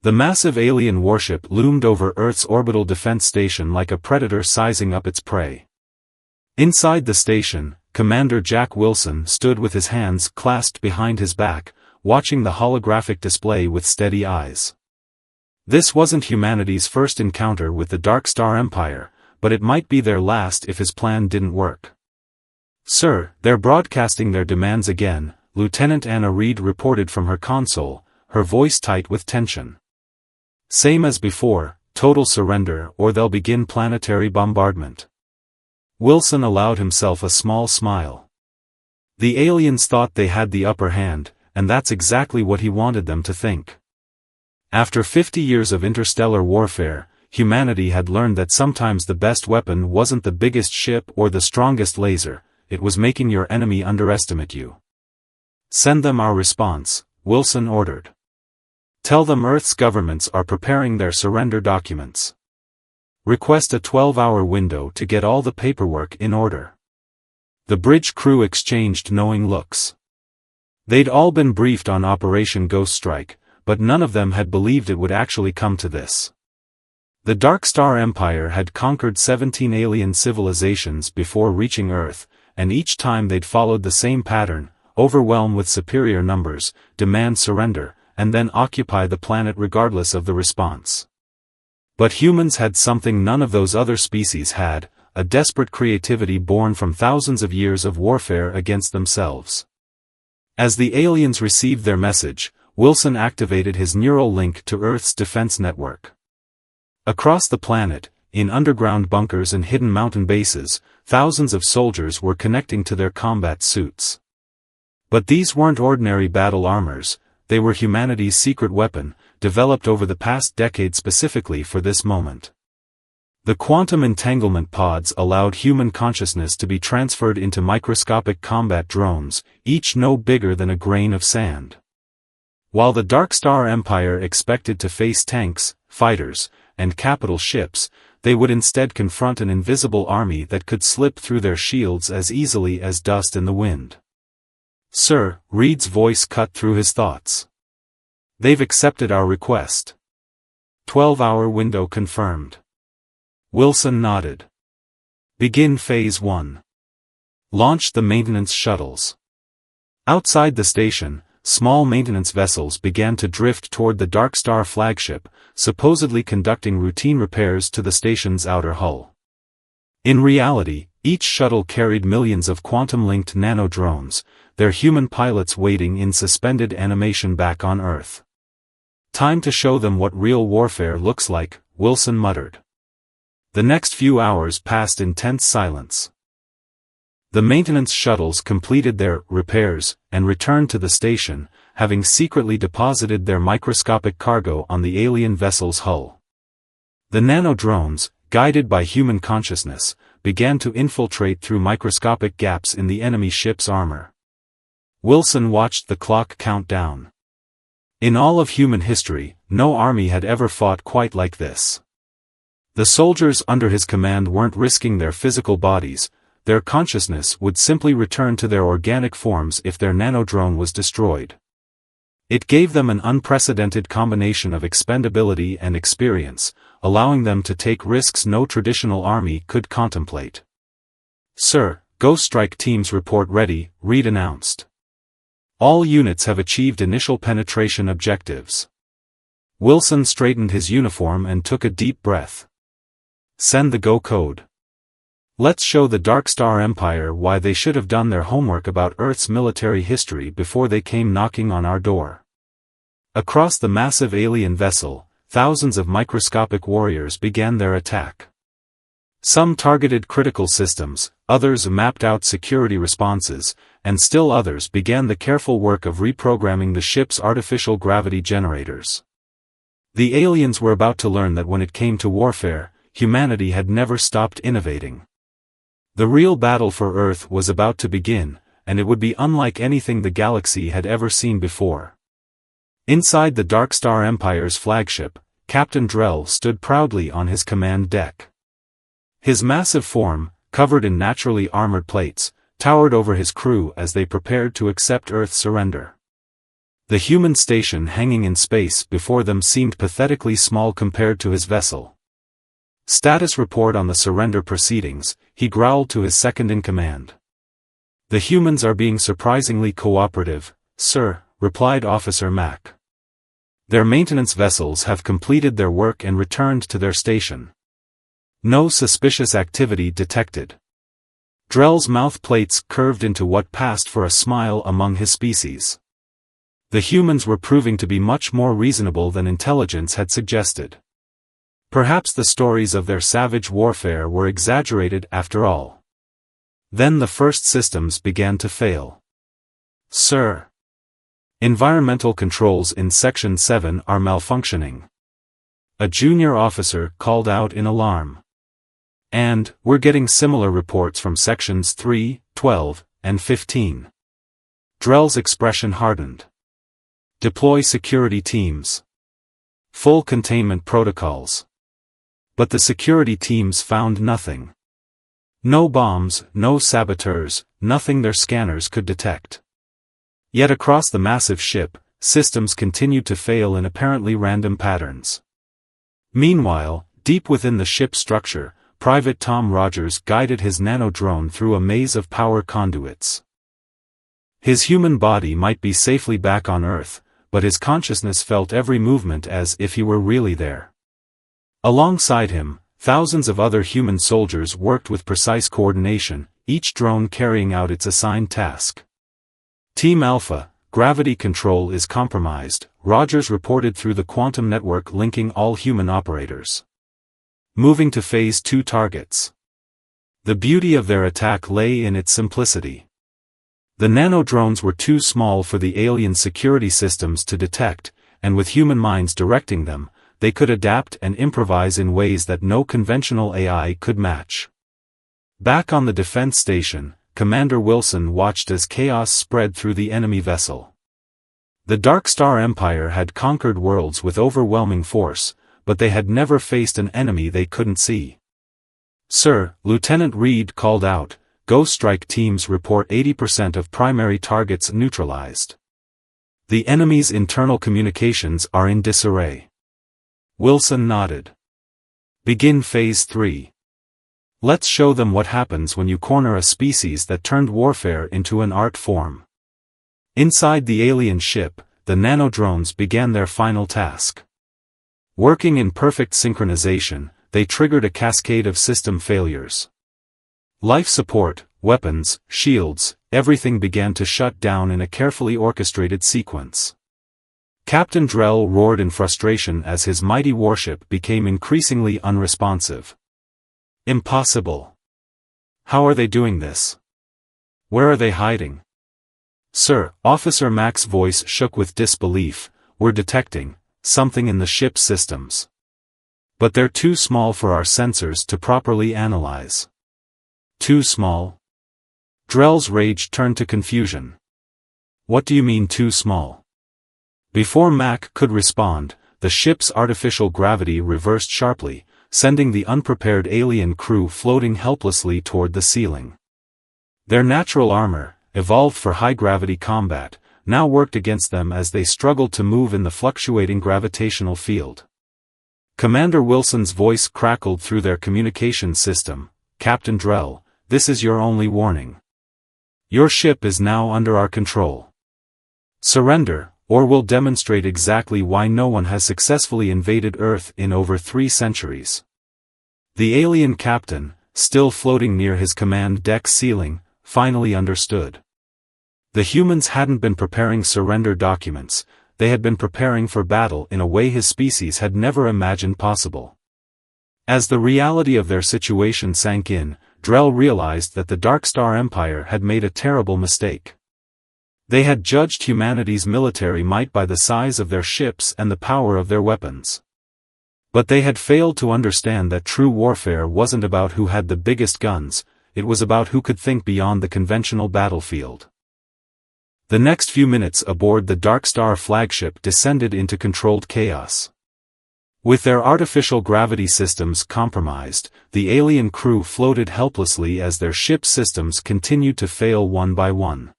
The massive alien warship loomed over Earth's orbital defense station like a predator sizing up its prey. Inside the station, Commander Jack Wilson stood with his hands clasped behind his back, watching the holographic display with steady eyes. This wasn't humanity's first encounter with the Dark Star Empire, but it might be their last if his plan didn't work. "Sir, they're broadcasting their demands again," Lieutenant Anna Reed reported from her console, her voice tight with tension. "Same as before, total surrender or they'll begin planetary bombardment." Wilson allowed himself a small smile. The aliens thought they had the upper hand, and that's exactly what he wanted them to think. After 50 years of interstellar warfare, humanity had learned that sometimes the best weapon wasn't the biggest ship or the strongest laser, it was making your enemy underestimate you. "Send them our response," Wilson ordered. "Tell them Earth's governments are preparing their surrender documents. Request a 12-hour window to get all the paperwork in order." The bridge crew exchanged knowing looks. They'd all been briefed on Operation Ghost Strike, but none of them had believed it would actually come to this. The Dark Star Empire had conquered 17 alien civilizations before reaching Earth, and each time they'd followed the same pattern: overwhelm with superior numbers, demand surrender, and then occupy the planet regardless of the response. But humans had something none of those other species had, a desperate creativity born from thousands of years of warfare against themselves. As the aliens received their message, Wilson activated his neural link to Earth's defense network. Across the planet, in underground bunkers and hidden mountain bases, thousands of soldiers were connecting to their combat suits. But these weren't ordinary battle armors, they were humanity's secret weapon, developed over the past decade specifically for this moment. The quantum entanglement pods allowed human consciousness to be transferred into microscopic combat drones, each no bigger than a grain of sand. While the Dark Star Empire expected to face tanks, fighters, and capital ships, they would instead confront an invisible army that could slip through their shields as easily as dust in the wind. "Sir," Reed's voice cut through his thoughts. "They've accepted our request. 12-hour window confirmed." Wilson nodded. "Begin Phase 1. Launch the maintenance shuttles." Outside the station, small maintenance vessels began to drift toward the Dark Star flagship, supposedly conducting routine repairs to the station's outer hull. In reality, each shuttle carried millions of quantum-linked nano-drones, their human pilots waiting in suspended animation back on Earth. "Time to show them what real warfare looks like," Wilson muttered. The next few hours passed in tense silence. The maintenance shuttles completed their repairs and returned to the station, having secretly deposited their microscopic cargo on the alien vessel's hull. The nano-drones, guided by human consciousness, began to infiltrate through microscopic gaps in the enemy ship's armor. Wilson watched the clock count down. In all of human history, no army had ever fought quite like this. The soldiers under his command weren't risking their physical bodies, their consciousness would simply return to their organic forms if their nanodrone was destroyed. It gave them an unprecedented combination of expendability and experience, allowing them to take risks no traditional army could contemplate. "Sir, Ghost Strike teams report ready," Reed announced. "All units have achieved initial penetration objectives." Wilson straightened his uniform and took a deep breath. "Send the go code. Let's show the Dark Star Empire why they should have done their homework about Earth's military history before they came knocking on our door." Across the massive alien vessel, thousands of microscopic warriors began their attack. Some targeted critical systems, others mapped out security responses, and still others began the careful work of reprogramming the ship's artificial gravity generators. The aliens were about to learn that when it came to warfare, humanity had never stopped innovating. The real battle for Earth was about to begin, and it would be unlike anything the galaxy had ever seen before. Inside the Dark Star Empire's flagship, Captain Drell stood proudly on his command deck. His massive form, covered in naturally armored plates, towered over his crew as they prepared to accept Earth's surrender. The human station hanging in space before them seemed pathetically small compared to his vessel. "Status report on the surrender proceedings," he growled to his second-in-command. "The humans are being surprisingly cooperative, sir," replied Officer Mack. "Their maintenance vessels have completed their work and returned to their station. No suspicious activity detected." Drell's mouth plates curved into what passed for a smile among his species. The humans were proving to be much more reasonable than intelligence had suggested. Perhaps the stories of their savage warfare were exaggerated after all. Then the first systems began to fail. "Sir, environmental controls in Section 7 are malfunctioning," a junior officer called out in alarm. "And, we're getting similar reports from Sections 3, 12, and 15. Drell's expression hardened. "Deploy security teams. Full containment protocols." But the security teams found nothing. No bombs, no saboteurs, nothing their scanners could detect. Yet across the massive ship, systems continued to fail in apparently random patterns. Meanwhile, deep within the ship's structure, Private Tom Rogers guided his nano-drone through a maze of power conduits. His human body might be safely back on Earth, but his consciousness felt every movement as if he were really there. Alongside him, thousands of other human soldiers worked with precise coordination, each drone carrying out its assigned task. "Team Alpha, gravity control is compromised," Rogers reported through the quantum network linking all human operators. "Moving to Phase 2 targets." The beauty of their attack lay in its simplicity. The nano-drones were too small for the alien security systems to detect, and with human minds directing them, they could adapt and improvise in ways that no conventional AI could match. Back on the defense station, Commander Wilson watched as chaos spread through the enemy vessel. The Dark Star Empire had conquered worlds with overwhelming force, but they had never faced an enemy they couldn't see. "Sir," Lieutenant Reed called out, "Ghost Strike teams report 80% of primary targets neutralized. The enemy's internal communications are in disarray." Wilson nodded. "Begin Phase 3. Let's show them what happens when you corner a species that turned warfare into an art form." Inside the alien ship, the nano-drones began their final task. Working in perfect synchronization, they triggered a cascade of system failures. Life support, weapons, shields, everything began to shut down in a carefully orchestrated sequence. Captain Drell roared in frustration as his mighty warship became increasingly unresponsive. "Impossible. How are they doing this? Where are they hiding?" "Sir," Officer Mack's voice shook with disbelief, "we're detecting something in the ship's systems. But they're too small for our sensors to properly analyze." "Too small?" Drell's rage turned to confusion. "What do you mean too small?" Before Mack could respond, the ship's artificial gravity reversed sharply, sending the unprepared alien crew floating helplessly toward the ceiling. Their natural armor, evolved for high-gravity combat, now worked against them as they struggled to move in the fluctuating gravitational field. Commander Wilson's voice crackled through their communication system. "Captain Drell, this is your only warning. Your ship is now under our control. Surrender, or we'll demonstrate exactly why no one has successfully invaded Earth in over 3 centuries." The alien captain, still floating near his command deck ceiling, finally understood. The humans hadn't been preparing surrender documents, they had been preparing for battle in a way his species had never imagined possible. As the reality of their situation sank in, Drell realized that the Dark Star Empire had made a terrible mistake. They had judged humanity's military might by the size of their ships and the power of their weapons. But they had failed to understand that true warfare wasn't about who had the biggest guns, it was about who could think beyond the conventional battlefield. The next few minutes aboard the Dark Star flagship descended into controlled chaos. With their artificial gravity systems compromised, the alien crew floated helplessly as their ship's systems continued to fail one by one.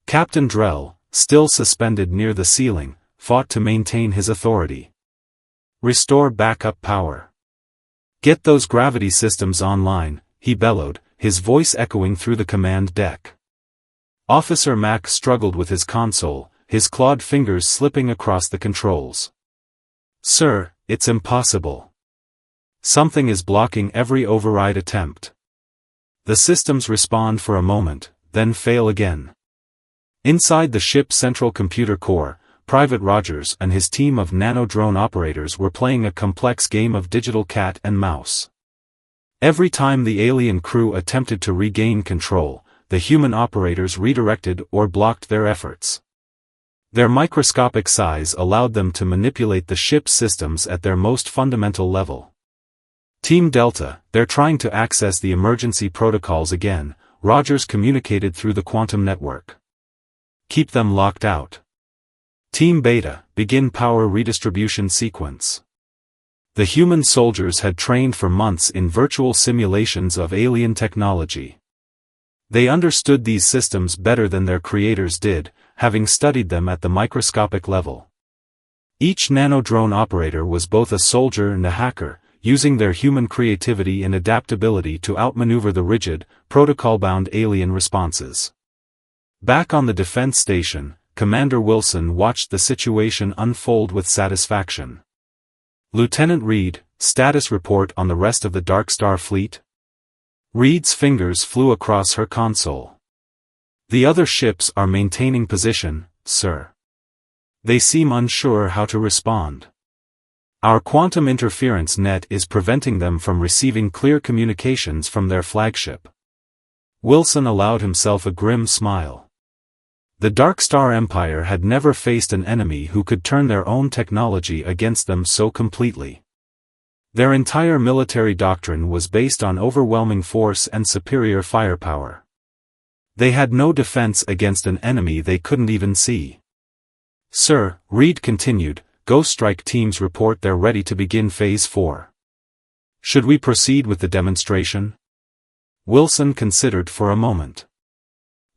Captain Drell, still suspended near the ceiling, fought to maintain his authority. "Restore backup power. Get those gravity systems online," he bellowed, his voice echoing through the command deck. Officer Mack struggled with his console, his clawed fingers slipping across the controls. "Sir, it's impossible. Something is blocking every override attempt." The systems respond for a moment, then fail again. Inside the ship's central computer core, Private Rogers and his team of nano-drone operators were playing a complex game of digital cat and mouse. Every time the alien crew attempted to regain control, the human operators redirected or blocked their efforts. Their microscopic size allowed them to manipulate the ship's systems at their most fundamental level. "Team Delta, they're trying to access the emergency protocols again," Rogers communicated through the quantum network. "Keep them locked out. Team Beta, begin power redistribution sequence." The human soldiers had trained for months in virtual simulations of alien technology. They understood these systems better than their creators did, having studied them at the microscopic level. Each nano-drone operator was both a soldier and a hacker, using their human creativity and adaptability to outmaneuver the rigid, protocol-bound alien responses. Back on the defense station, Commander Wilson watched the situation unfold with satisfaction. "Lieutenant Reed, status report on the rest of the Dark Star fleet?" Reed's fingers flew across her console. "The other ships are maintaining position, sir. They seem unsure how to respond. Our quantum interference net is preventing them from receiving clear communications from their flagship." Wilson allowed himself a grim smile. The Dark Star Empire had never faced an enemy who could turn their own technology against them so completely. Their entire military doctrine was based on overwhelming force and superior firepower. They had no defense against an enemy they couldn't even see. "Sir," Reed continued, "Ghost Strike teams report they're ready to begin Phase 4. Should we proceed with the demonstration?" Wilson considered for a moment.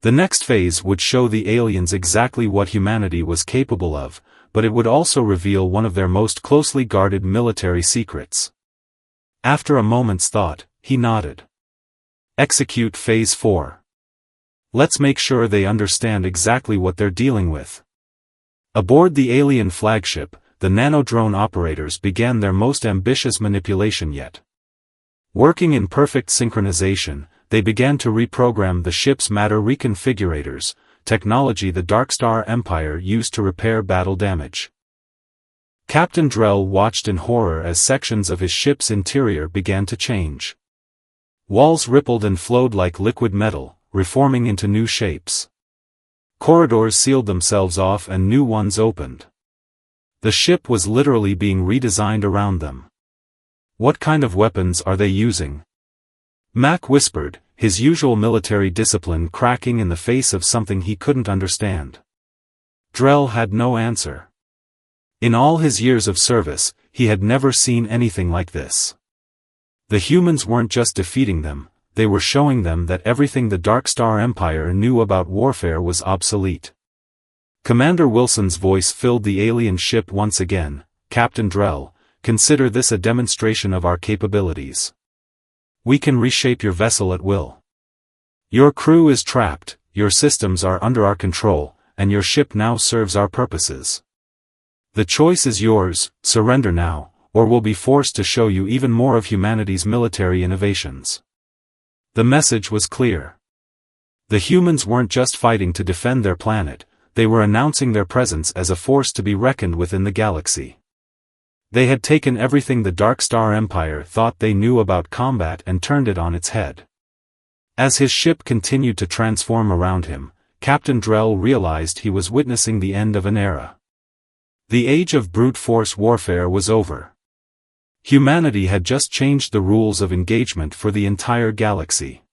The next phase would show the aliens exactly what humanity was capable of, but it would also reveal one of their most closely guarded military secrets. After a moment's thought, he nodded. "Execute Phase 4. Let's make sure they understand exactly what they're dealing with." Aboard the alien flagship, the nano-drone operators began their most ambitious manipulation yet. Working in perfect synchronization, they began to reprogram the ship's matter reconfigurators, technology the Dark Star Empire used to repair battle damage. Captain Drell watched in horror as sections of his ship's interior began to change. Walls rippled and flowed like liquid metal, reforming into new shapes. Corridors sealed themselves off and new ones opened. The ship was literally being redesigned around them. "What kind of weapons are they using?" Mack whispered, his usual military discipline cracking in the face of something he couldn't understand. Drell had no answer. In all his years of service, he had never seen anything like this. The humans weren't just defeating them, they were showing them that everything the Dark Star Empire knew about warfare was obsolete. Commander Wilson's voice filled the alien ship once again. "Captain Drell, consider this a demonstration of our capabilities. We can reshape your vessel at will. Your crew is trapped, your systems are under our control, and your ship now serves our purposes. The choice is yours, surrender now, or we'll be forced to show you even more of humanity's military innovations." The message was clear. The humans weren't just fighting to defend their planet, they were announcing their presence as a force to be reckoned with in the galaxy. They had taken everything the Dark Star Empire thought they knew about combat and turned it on its head. As his ship continued to transform around him, Captain Drell realized he was witnessing the end of an era. The age of brute force warfare was over. Humanity had just changed the rules of engagement for the entire galaxy.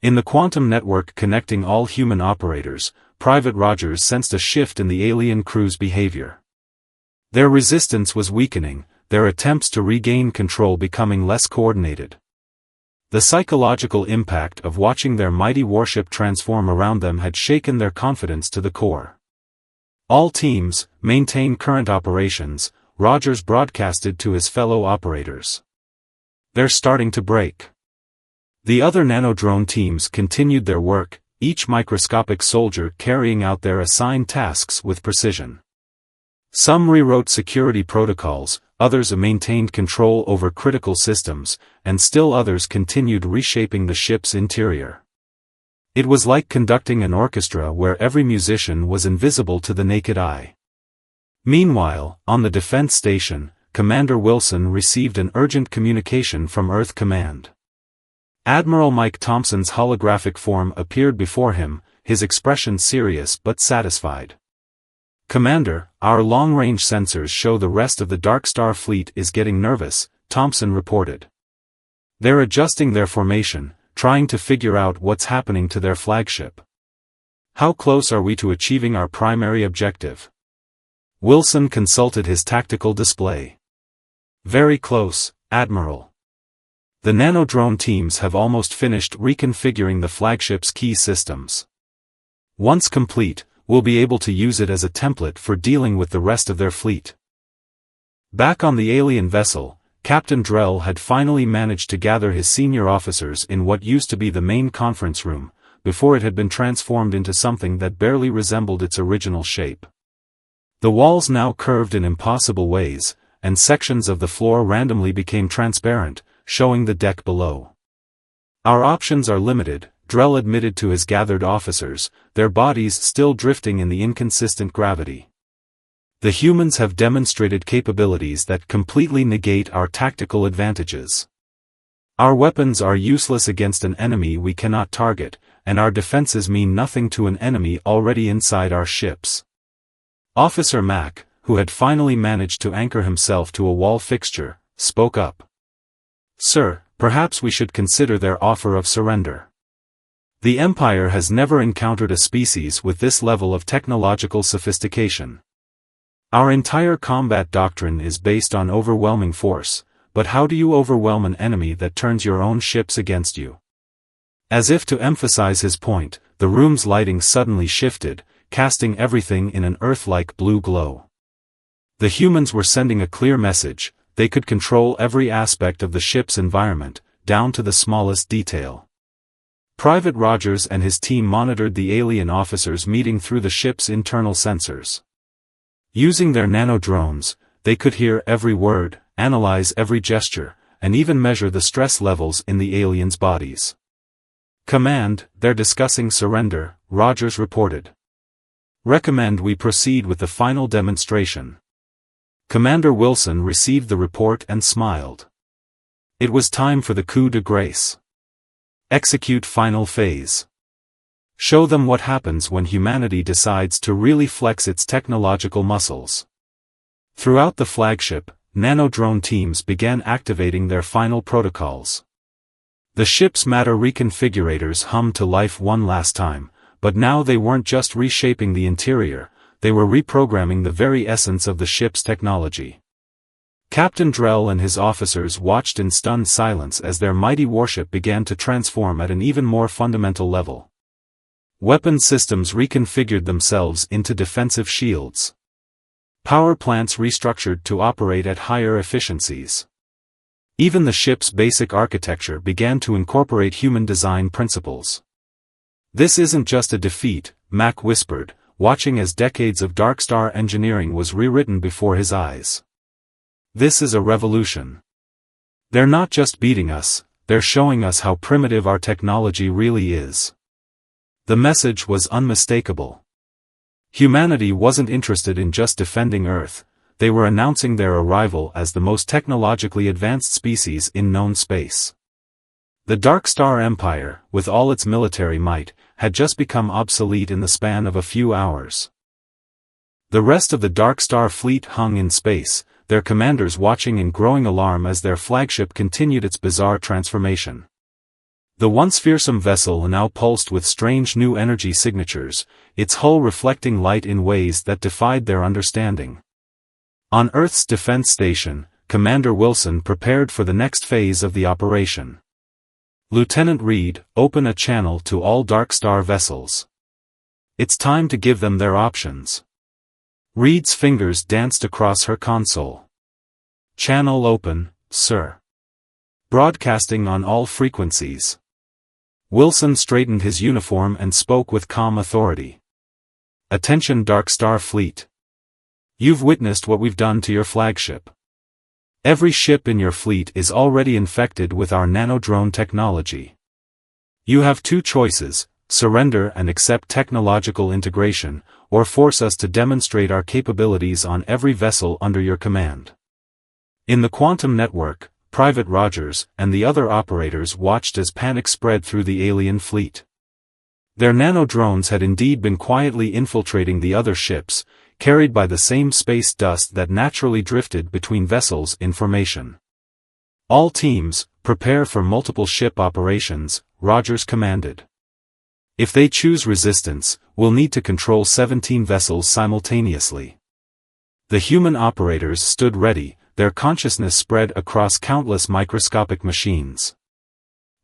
In the quantum network connecting all human operators, Private Rogers sensed a shift in the alien crew's behavior. Their resistance was weakening, their attempts to regain control becoming less coordinated. The psychological impact of watching their mighty warship transform around them had shaken their confidence to the core. All teams, maintain current operations, Rogers broadcasted to his fellow operators. They're starting to break. The other nanodrone teams continued their work, each microscopic soldier carrying out their assigned tasks with precision. Some rewrote security protocols, others maintained control over critical systems, and still others continued reshaping the ship's interior. It was like conducting an orchestra where every musician was invisible to the naked eye. Meanwhile, on the defense station, Commander Wilson received an urgent communication from Earth Command. Admiral Mike Thompson's holographic form appeared before him, his expression serious but satisfied. "Commander, our long-range sensors show the rest of the Dark Star fleet is getting nervous," Thompson reported. "They're adjusting their formation, trying to figure out what's happening to their flagship. How close are we to achieving our primary objective?" Wilson consulted his tactical display. "Very close, Admiral. The nanodrone teams have almost finished reconfiguring the flagship's key systems. Once complete, we'll be able to use it as a template for dealing with the rest of their fleet." Back on the alien vessel, Captain Drell had finally managed to gather his senior officers in what used to be the main conference room, before it had been transformed into something that barely resembled its original shape. The walls now curved in impossible ways, and sections of the floor randomly became transparent, showing the deck below. "Our options are limited," Drell admitted to his gathered officers, their bodies still drifting in the inconsistent gravity. "The humans have demonstrated capabilities that completely negate our tactical advantages. Our weapons are useless against an enemy we cannot target, and our defenses mean nothing to an enemy already inside our ships." Officer Mack, who had finally managed to anchor himself to a wall fixture, spoke up. "Sir, perhaps we should consider their offer of surrender. The Empire has never encountered a species with this level of technological sophistication. Our entire combat doctrine is based on overwhelming force, but how do you overwhelm an enemy that turns your own ships against you?" As if to emphasize his point, the room's lighting suddenly shifted, casting everything in an Earth-like blue glow. The humans were sending a clear message: they could control every aspect of the ship's environment, down to the smallest detail. Private Rogers and his team monitored the alien officers' meeting through the ship's internal sensors. Using their nanodrones, they could hear every word, analyze every gesture, and even measure the stress levels in the aliens' bodies. "Command, they're discussing surrender," Rogers reported. "Recommend we proceed with the final demonstration." Commander Wilson received the report and smiled. It was time for the coup de grace. Execute final phase. Show them what happens when humanity decides to really flex its technological muscles. Throughout the flagship, nanodrone teams began activating their final protocols. The ship's matter reconfigurators hummed to life one last time, but now they weren't just reshaping the interior, they were reprogramming the very essence of the ship's technology. Captain Drell and his officers watched in stunned silence as their mighty warship began to transform at an even more fundamental level. Weapon systems reconfigured themselves into defensive shields. Power plants restructured to operate at higher efficiencies. Even the ship's basic architecture began to incorporate human design principles. "This isn't just a defeat," Mack whispered, watching as decades of Dark Star engineering was rewritten before his eyes. "This is a revolution. They're not just beating us, they're showing us how primitive our technology really is." The message was unmistakable. Humanity wasn't interested in just defending Earth, they were announcing their arrival as the most technologically advanced species in known space. The Dark Star Empire, with all its military might, had just become obsolete in the span of a few hours. The rest of the Dark Star fleet hung in space, their commanders watching in growing alarm as their flagship continued its bizarre transformation. The once fearsome vessel now pulsed with strange new energy signatures, its hull reflecting light in ways that defied their understanding. On Earth's defense station, Commander Wilson prepared for the next phase of the operation. "Lieutenant Reed, open a channel to all Dark Star vessels. It's time to give them their options." Reed's fingers danced across her console. Channel open, sir. Broadcasting on all frequencies. Wilson straightened his uniform and spoke with calm authority. Attention Dark Star Fleet. You've witnessed what we've done to your flagship. Every ship in your fleet is already infected with our nanodrone technology. You have two choices: surrender and accept technological integration, or force us to demonstrate our capabilities on every vessel under your command. In the quantum network, Private Rogers and the other operators watched as panic spread through the alien fleet. Their nanodrones had indeed been quietly infiltrating the other ships, carried by the same space dust that naturally drifted between vessels in formation. All teams, prepare for multiple ship operations, Rogers commanded. If they choose resistance, we'll need to control 17 vessels simultaneously. The human operators stood ready, their consciousness spread across countless microscopic machines.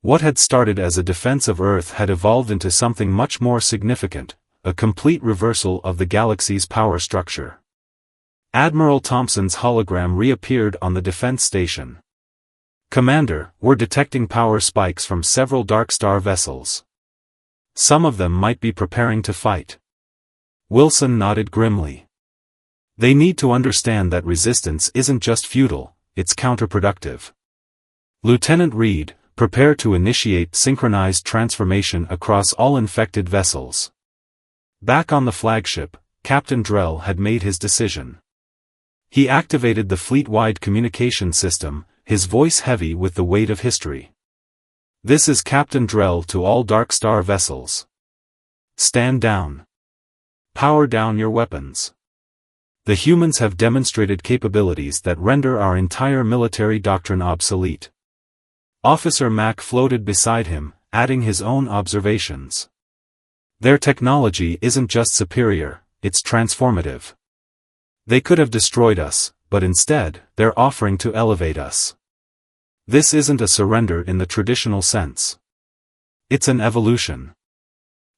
What had started as a defense of Earth had evolved into something much more significant, a complete reversal of the galaxy's power structure. Admiral Thompson's hologram reappeared on the defense station. Commander, we're detecting power spikes from several Dark Star vessels. Some of them might be preparing to fight. Wilson nodded grimly. They need to understand that resistance isn't just futile, it's counterproductive. Lieutenant Reed, prepare to initiate synchronized transformation across all infected vessels. Back on the flagship, Captain Drell had made his decision. He activated the fleet-wide communication system, his voice heavy with the weight of history. This is Captain Drell to all Dark Star vessels. Stand down. Power down your weapons. The humans have demonstrated capabilities that render our entire military doctrine obsolete. Officer Mack floated beside him, adding his own observations. Their technology isn't just superior, it's transformative. They could have destroyed us, but instead, they're offering to elevate us. This isn't a surrender in the traditional sense. It's an evolution.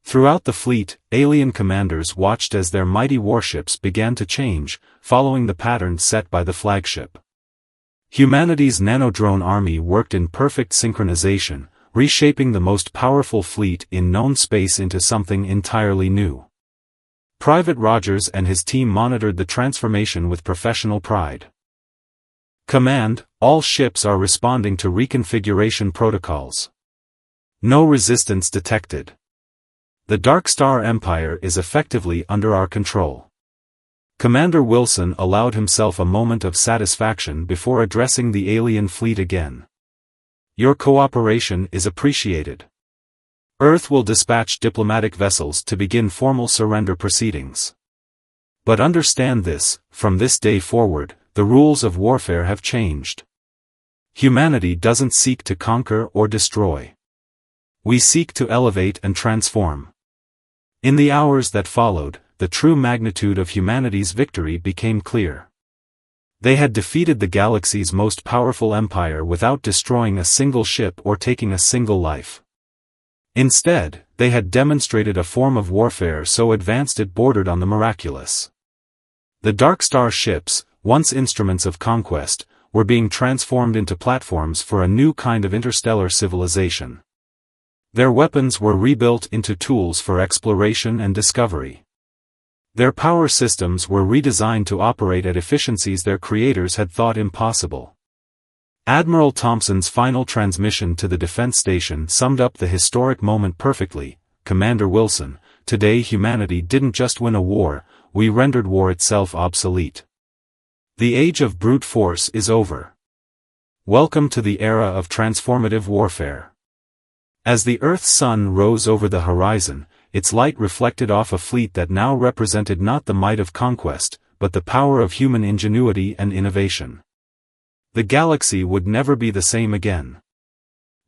Throughout the fleet, alien commanders watched as their mighty warships began to change, following the pattern set by the flagship. Humanity's nanodrone army worked in perfect synchronization, reshaping the most powerful fleet in known space into something entirely new. Private Rogers and his team monitored the transformation with professional pride. Command, all ships are responding to reconfiguration protocols. No resistance detected. The Dark Star Empire is effectively under our control. Commander Wilson allowed himself a moment of satisfaction before addressing the alien fleet again. Your cooperation is appreciated. Earth will dispatch diplomatic vessels to begin formal surrender proceedings. But understand this, from this day forward, the rules of warfare have changed. Humanity doesn't seek to conquer or destroy. We seek to elevate and transform. In the hours that followed, the true magnitude of humanity's victory became clear. They had defeated the galaxy's most powerful empire without destroying a single ship or taking a single life. Instead, they had demonstrated a form of warfare so advanced it bordered on the miraculous. The Dark Star ships, once instruments of conquest, were being transformed into platforms for a new kind of interstellar civilization. Their weapons were rebuilt into tools for exploration and discovery. Their power systems were redesigned to operate at efficiencies their creators had thought impossible. Admiral Thompson's final transmission to the defense station summed up the historic moment perfectly. Commander Wilson, today humanity didn't just win a war, we rendered war itself obsolete. The age of brute force is over. Welcome to the era of transformative warfare. As the Earth's sun rose over the horizon, its light reflected off a fleet that now represented not the might of conquest, but the power of human ingenuity and innovation. The galaxy would never be the same again.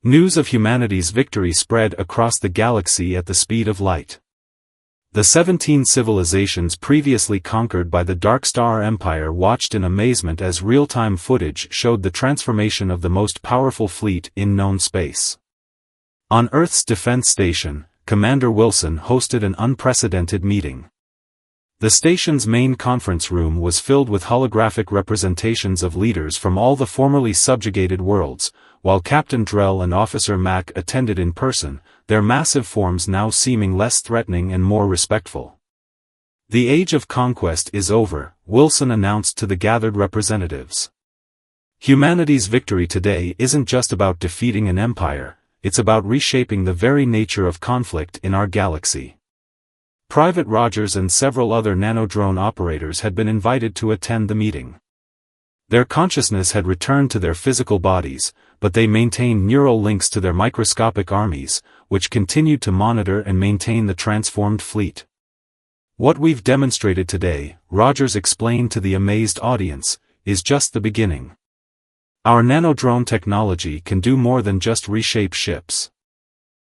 News of humanity's victory spread across the galaxy at the speed of light. The 17 civilizations previously conquered by the Dark Star Empire watched in amazement as real-time footage showed the transformation of the most powerful fleet in known space. On Earth's defense station, Commander Wilson hosted an unprecedented meeting. The station's main conference room was filled with holographic representations of leaders from all the formerly subjugated worlds, while Captain Drell and Officer Mack attended in person, their massive forms now seeming less threatening and more respectful. "The age of conquest is over," Wilson announced to the gathered representatives. "Humanity's victory today isn't just about defeating an empire, it's about reshaping the very nature of conflict in our galaxy." Private Rogers and several other nanodrone operators had been invited to attend the meeting. Their consciousness had returned to their physical bodies, but they maintained neural links to their microscopic armies, which continued to monitor and maintain the transformed fleet. "What we've demonstrated today," Rogers explained to the amazed audience, "is just the beginning. Our nanodrone technology can do more than just reshape ships.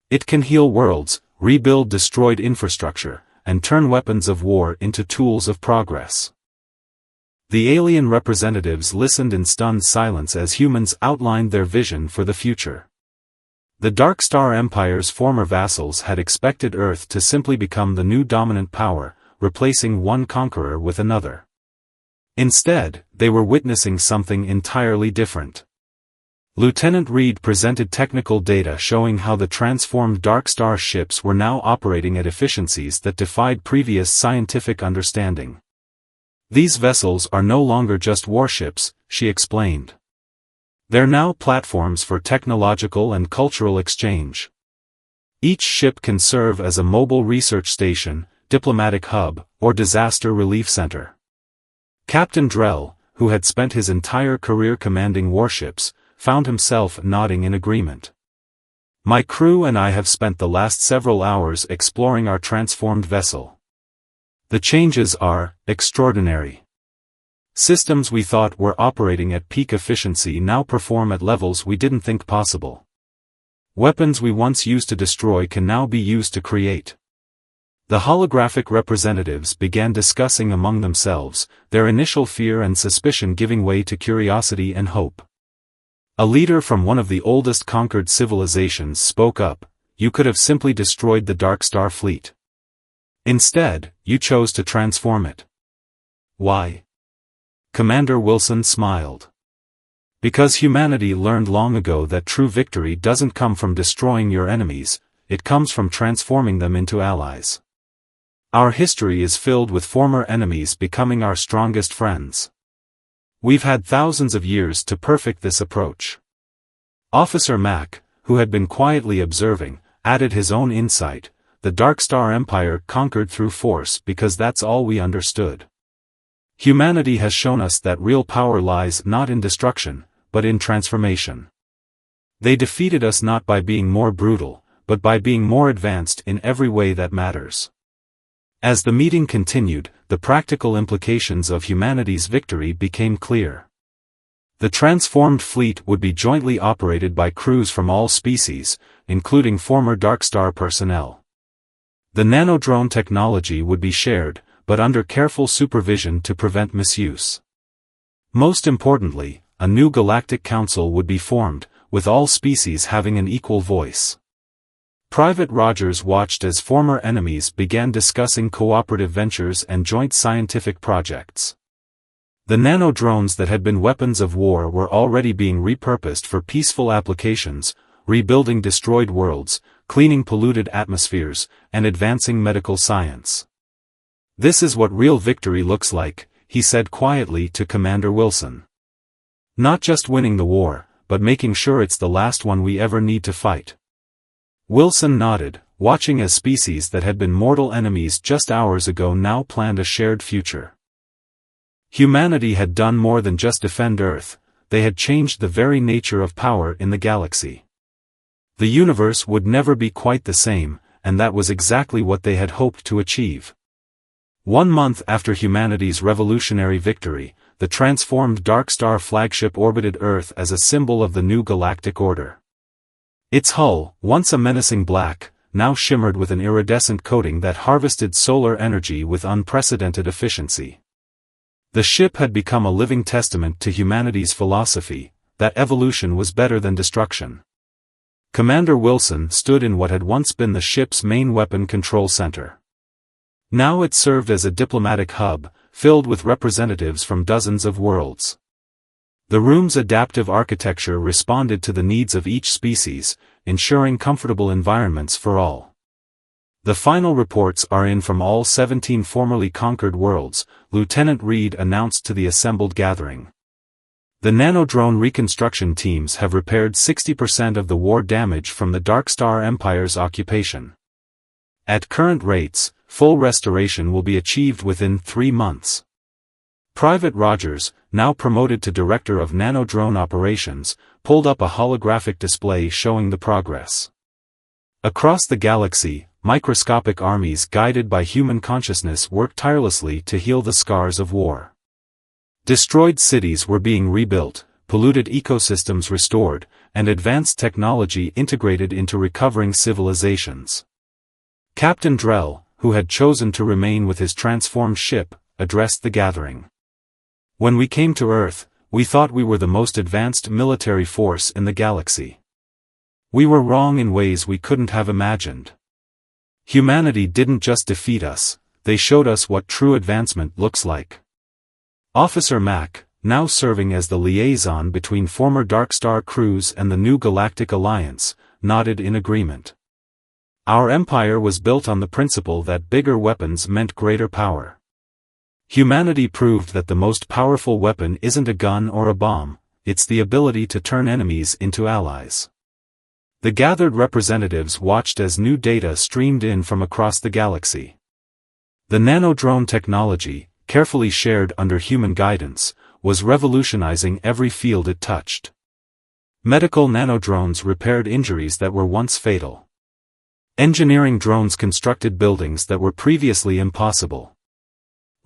It can heal worlds, rebuild destroyed infrastructure, and turn weapons of war into tools of progress." The alien representatives listened in stunned silence as humans outlined their vision for the future. The Dark Star Empire's former vassals had expected Earth to simply become the new dominant power, replacing one conqueror with another. Instead, they were witnessing something entirely different. Lieutenant Reed presented technical data showing how the transformed Dark Star ships were now operating at efficiencies that defied previous scientific understanding. "These vessels are no longer just warships," she explained. "They're now platforms for technological and cultural exchange. Each ship can serve as a mobile research station, diplomatic hub, or disaster relief center." Captain Drell, who had spent his entire career commanding warships, found himself nodding in agreement. "My crew and I have spent the last several hours exploring our transformed vessel. The changes are extraordinary. Systems we thought were operating at peak efficiency now perform at levels we didn't think possible. Weapons we once used to destroy can now be used to create." The holographic representatives began discussing among themselves, their initial fear and suspicion giving way to curiosity and hope. A leader from one of the oldest conquered civilizations spoke up, "You could have simply destroyed the Dark Star fleet. Instead, you chose to transform it. Why?" Commander Wilson smiled. "Because humanity learned long ago that true victory doesn't come from destroying your enemies, it comes from transforming them into allies. Our history is filled with former enemies becoming our strongest friends. We've had thousands of years to perfect this approach." Officer Mack, who had been quietly observing, added his own insight, "The Dark Star Empire conquered through force because that's all we understood. Humanity has shown us that real power lies not in destruction, but in transformation. They defeated us not by being more brutal, but by being more advanced in every way that matters." As the meeting continued, the practical implications of humanity's victory became clear. The transformed fleet would be jointly operated by crews from all species, including former Dark Star personnel. The nanodrone technology would be shared, but under careful supervision to prevent misuse. Most importantly, a new Galactic Council would be formed, with all species having an equal voice. Private Rogers watched as former enemies began discussing cooperative ventures and joint scientific projects. The nanodrones that had been weapons of war were already being repurposed for peaceful applications, rebuilding destroyed worlds, cleaning polluted atmospheres, and advancing medical science. "This is what real victory looks like," he said quietly to Commander Wilson. "Not just winning the war, but making sure it's the last one we ever need to fight." Wilson nodded, watching as species that had been mortal enemies just hours ago now planned a shared future. Humanity had done more than just defend Earth, they had changed the very nature of power in the galaxy. The universe would never be quite the same, and that was exactly what they had hoped to achieve. 1 month after humanity's revolutionary victory, the transformed Dark Star flagship orbited Earth as a symbol of the new galactic order. Its hull, once a menacing black, now shimmered with an iridescent coating that harvested solar energy with unprecedented efficiency. The ship had become a living testament to humanity's philosophy, that evolution was better than destruction. Commander Wilson stood in what had once been the ship's main weapon control center. Now it served as a diplomatic hub, filled with representatives from dozens of worlds. The room's adaptive architecture responded to the needs of each species, ensuring comfortable environments for all. The final reports are in from all 17 formerly conquered worlds, Lieutenant Reed announced to the assembled gathering. The nanodrone reconstruction teams have repaired 60% of the war damage from the Darkstar Empire's occupation. At current rates, full restoration will be achieved within 3 months. Private Rogers, now promoted to Director of Nanodrone Operations, pulled up a holographic display showing the progress. Across the galaxy, microscopic armies guided by human consciousness worked tirelessly to heal the scars of war. Destroyed cities were being rebuilt, polluted ecosystems restored, and advanced technology integrated into recovering civilizations. Captain Drell, who had chosen to remain with his transformed ship, addressed the gathering. When we came to Earth, we thought we were the most advanced military force in the galaxy. We were wrong in ways we couldn't have imagined. Humanity didn't just defeat us, they showed us what true advancement looks like. Officer Mack, now serving as the liaison between former Darkstar crews and the new Galactic Alliance, nodded in agreement. Our empire was built on the principle that bigger weapons meant greater power. Humanity proved that the most powerful weapon isn't a gun or a bomb, it's the ability to turn enemies into allies. The gathered representatives watched as new data streamed in from across the galaxy. The nanodrone technology, carefully shared under human guidance, was revolutionizing every field it touched. Medical nanodrones repaired injuries that were once fatal. Engineering drones constructed buildings that were previously impossible.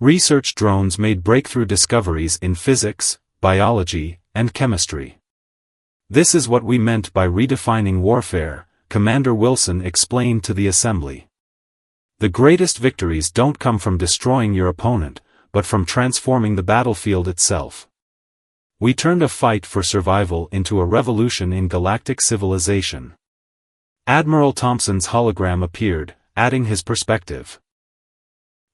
Research drones made breakthrough discoveries in physics, biology, and chemistry. This is what we meant by redefining warfare, Commander Wilson explained to the assembly. The greatest victories don't come from destroying your opponent, but from transforming the battlefield itself. We turned a fight for survival into a revolution in galactic civilization. Admiral Thompson's hologram appeared, adding his perspective.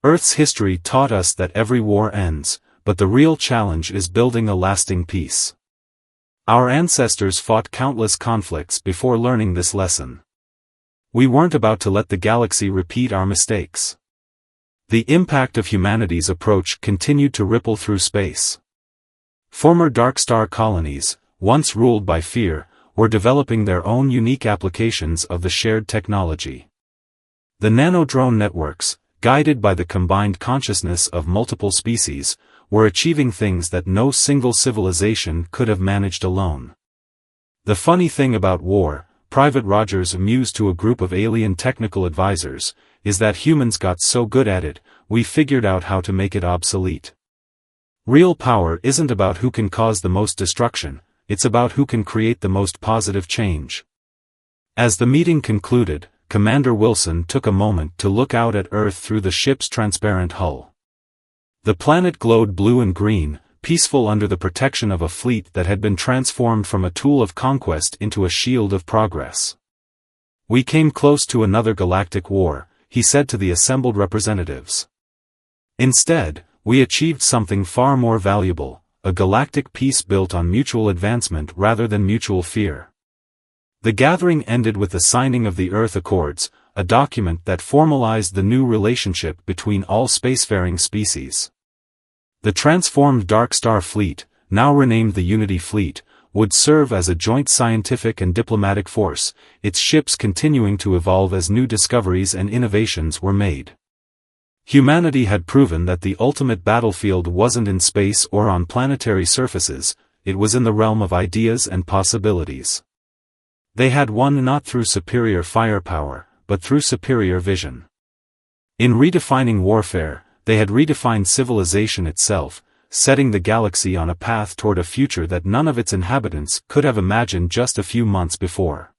Earth's history taught us that every war ends, but the real challenge is building a lasting peace. Our ancestors fought countless conflicts before learning this lesson. We weren't about to let the galaxy repeat our mistakes. The impact of humanity's approach continued to ripple through space. Former Darkstar colonies, once ruled by fear, were developing their own unique applications of the shared technology. The nanodrone networks, guided by the combined consciousness of multiple species, were achieving things that no single civilization could have managed alone. The funny thing about war, Private Rogers mused to a group of alien technical advisors, is that humans got so good at it, we figured out how to make it obsolete. Real power isn't about who can cause the most destruction, it's about who can create the most positive change. As the meeting concluded, Commander Wilson took a moment to look out at Earth through the ship's transparent hull. The planet glowed blue and green, peaceful under the protection of a fleet that had been transformed from a tool of conquest into a shield of progress. We came close to another galactic war, he said to the assembled representatives. Instead, we achieved something far more valuable, a galactic peace built on mutual advancement rather than mutual fear. The gathering ended with the signing of the Earth Accords, a document that formalized the new relationship between all spacefaring species. The transformed Darkstar Fleet, now renamed the Unity Fleet, would serve as a joint scientific and diplomatic force, its ships continuing to evolve as new discoveries and innovations were made. Humanity had proven that the ultimate battlefield wasn't in space or on planetary surfaces, it was in the realm of ideas and possibilities. They had won not through superior firepower, but through superior vision. In redefining warfare, they had redefined civilization itself, setting the galaxy on a path toward a future that none of its inhabitants could have imagined just a few months before.